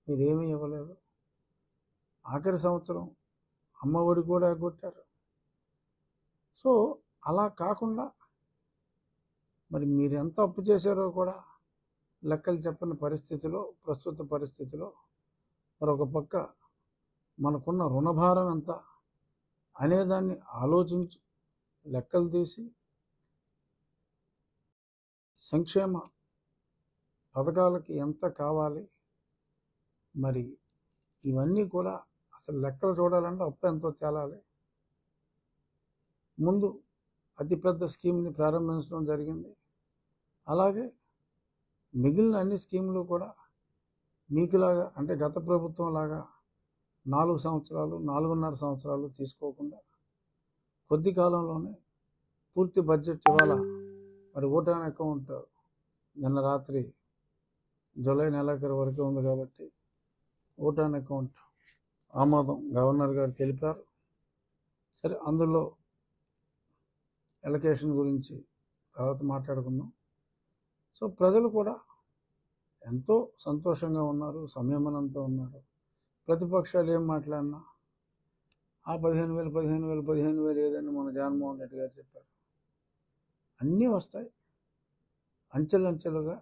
మీరేమీ ఇవ్వలేదు. ఆఖరి సంవత్సరం అమ్మఒడి కూడా ఎగ్గొట్టారు. సో అలా కాకుండా మరి మీరు ఎంత అప్పు చేశారో కూడా లెక్కలు చెప్పని పరిస్థితిలో, ప్రస్తుత పరిస్థితిలో మరొక పక్క మనకున్న రుణభారం ఎంత అనేదాన్ని ఆలోచించి లెక్కలు తీసి సంక్షేమ పథకాలకి ఎంత కావాలి, మరి ఇవన్నీ కూడా అసలు లెక్కలు చూడాలంటే అప్పు ఎంతో తేలాలి. ముందు అతిపెద్ద స్కీమ్ని ప్రారంభించడం జరిగింది. అలాగే మిగిలిన అన్ని స్కీములు కూడా మీకులాగా అంటే గత ప్రభుత్వం లాగా 4 సంవత్సరాలు 4.5 సంవత్సరాలు తీసుకోకుండా కొద్ది కాలంలోనే పూర్తి బడ్జెట్ ఇవాళ మరి ఓటాన్ అకౌంట్ నిన్న రాత్రి జూలై నెలాఖరు వరకు ఉంది కాబట్టి ఓటాన్ అకౌంట్ ఆమోదం గవర్నర్ గారు తెలిపారు. సరే, అందులో ఎలకేషన్ గురించి తర్వాత మాట్లాడుకుందాం. సో ప్రజలు కూడా ఎంతో సంతోషంగా ఉన్నారు, సంయమనంతో ఉన్నారు. ప్రతిపక్షాలు ఏం మాట్లాడినా ఆ 15,000 ఏదని మన జగన్మోహన్ రెడ్డి గారు చెప్పారు. అన్నీ వస్తాయి, అంచెలంచెలుగా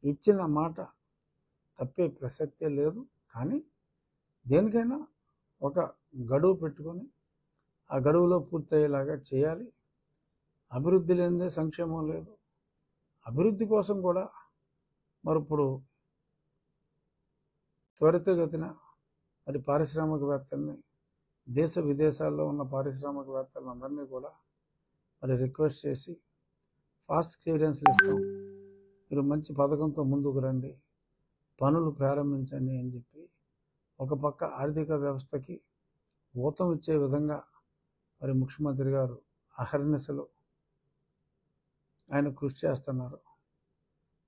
ఇచ్చిన మాట తప్పే ప్రసక్తే లేదు. కానీ దేనికైనా ఒక గడువు పెట్టుకొని ఆ గడువులో పూర్తయ్యేలాగా చేయాలి. అభివృద్ధి లేనిదే సంక్షేమం లేదు. అభివృద్ధి కోసం కూడా మరి ఇప్పుడు త్వరితగతిన మరి పారిశ్రామికవేత్తల్ని, దేశ విదేశాల్లో ఉన్న పారిశ్రామికవేత్తలందరినీ కూడా మరి రిక్వెస్ట్ చేసి ఫాస్ట్ క్లియరెన్స్లు ఇస్తాం, మీరు మంచి పథకంతో ముందుకు రండి, పనులు ప్రారంభించండి అని చెప్పి ఒక పక్క ఆర్థిక వ్యవస్థకి ఊతం ఇచ్చే విధంగా మరి ముఖ్యమంత్రి గారు అహర్నిశలు ఆయన కృషి చేస్తున్నారు.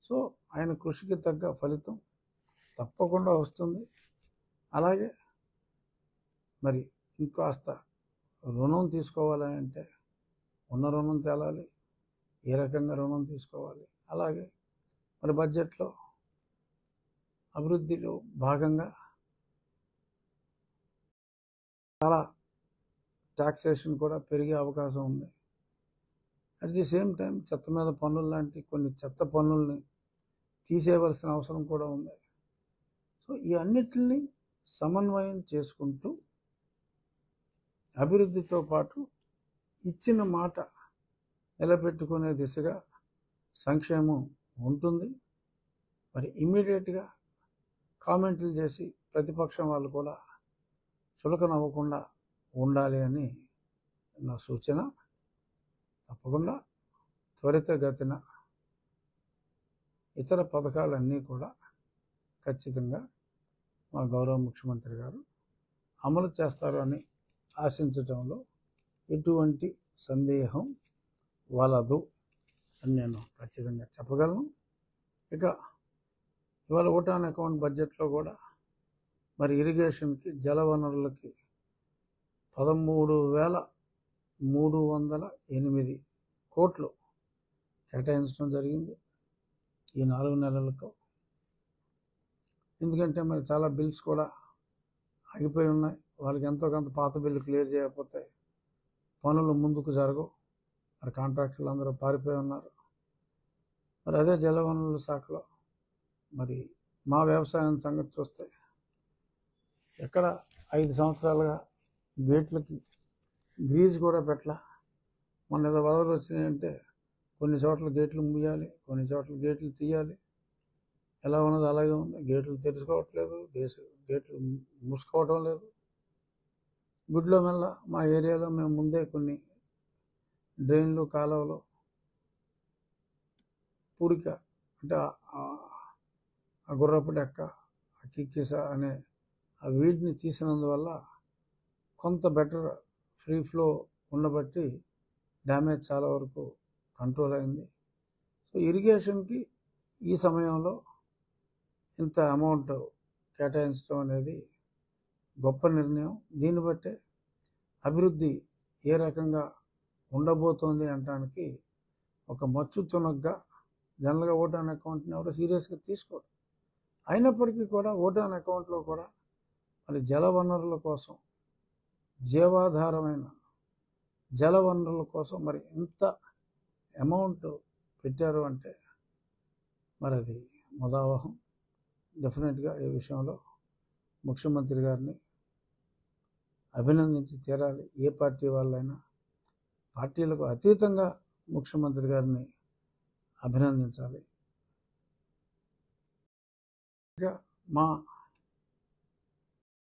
సో ఆయన కృషికి తగ్గ ఫలితం తప్పకుండా వస్తుంది. అలాగే మరి ఇంకాస్త రుణం తీసుకోవాలి అంటే ఉన్న రుణం తేలాలి, ఏ రకంగా రుణం తీసుకోవాలి. అలాగే మరి బడ్జెట్లో అభివృద్ధిలో భాగంగా చాలా టాక్సేషన్ కూడా పెరిగే అవకాశం ఉంది. అట్ ది సేమ్ టైం చెత్త మీద పన్నులు లాంటి కొన్ని చెత్త పన్నుల్ని తీసేయవలసిన అవసరం కూడా ఉంది. సో ఈ అన్నిటిని సమన్వయం చేసుకుంటూ అభివృద్ధితో పాటు ఇచ్చిన మాట నిలబెట్టుకునే దిశగా సంక్షేమం ఉంటుంది. మరి ఇమ్మీడియట్గా కామెంట్లు చేసి ప్రతిపక్షం వాళ్ళు కూడా చులకనవ్వకుండా ఉండాలి అని నా సూచన. తప్పకుండా త్వరితగతిన ఇతర పథకాలన్నీ కూడా ఖచ్చితంగా మా గౌరవ ముఖ్యమంత్రి గారు అమలు చేస్తారు అని ఆశించడంలో ఎటువంటి సందేహం వలదు అని నేను ఖచ్చితంగా చెప్పగలను. ఇక ఇవాళ ఓటాన్ అకౌంట్ బడ్జెట్లో కూడా మరి ఇరిగేషన్కి, జలవనరులకి 13,308 కోట్లు కేటాయించడం జరిగింది ఈ 4 నెలలకు. ఎందుకంటే మరి చాలా బిల్స్ కూడా ఆగిపోయి ఉన్నాయి. వాళ్ళకి ఎంతో కొంత పాత బిల్లు క్లియర్ చేయకపోతే పనులు ముందుకు జరగవు. మరి కాంట్రాక్టర్లు అందరూ పారిపోయి ఉన్నారు. మరి అదే జలవనరుల శాఖలో మరి మా వ్యవసాయం సంగతి చూస్తే ఎక్కడ 5 సంవత్సరాలుగా గేట్లకి గ్రీజ్ కూడా పెట్టలా. మొన్న ఏదో వరదలు వచ్చినాయంటే కొన్ని చోట్ల గేట్లు ముయ్యాలి, కొన్ని చోట్ల గేట్లు తీయాలి. ఎలా ఉన్నది అలాగే ఉంది. గేట్లు తెరుచుకోవట్లేదు, గేట్లు మూసుకోవటం లేదు. గుడ్లో మెల్ల మా ఏరియాలో మేము ముందే కొన్ని డ్రైన్లు, కాలువలు పూడిక అంటే ఆ గుర్రపు డెక్క, ఆ కిక్కిస అనే ఆ వీటిని తీసినందువల్ల కొంత బెటర్ ఫ్రీ ఫ్లో ఉండబట్టి డ్యామేజ్ చాలా వరకు కంట్రోల్ అయింది. సో ఇరిగేషన్కి ఈ సమయంలో ఇంత అమౌంట్ కేటాయించడం అనేది గొప్ప నిర్ణయం. దీన్ని బట్టే అభివృద్ధి ఏ రకంగా ఉండబోతోంది అనడానికి ఒక మచ్చు తునగ్గా. జనరల్గా ఓటాన్ అకౌంట్ని ఎవరు సీరియస్గా తీసుకోరు. అయినప్పటికీ కూడా ఓటాన్ అకౌంట్లో కూడా మరి జలవనరుల కోసం, జీవాధారమైన జలవనరుల కోసం మరి ఇంత అమౌంట్ పెట్టారు అంటే మరి అది ముదావహం. డెఫినెట్గా ఈ విషయంలో ముఖ్యమంత్రి గారిని అభినందించి తీరాలి. ఏ పార్టీ వాళ్ళైనా పార్టీలకు అతీతంగా ముఖ్యమంత్రి గారిని అభినందించాలి. మా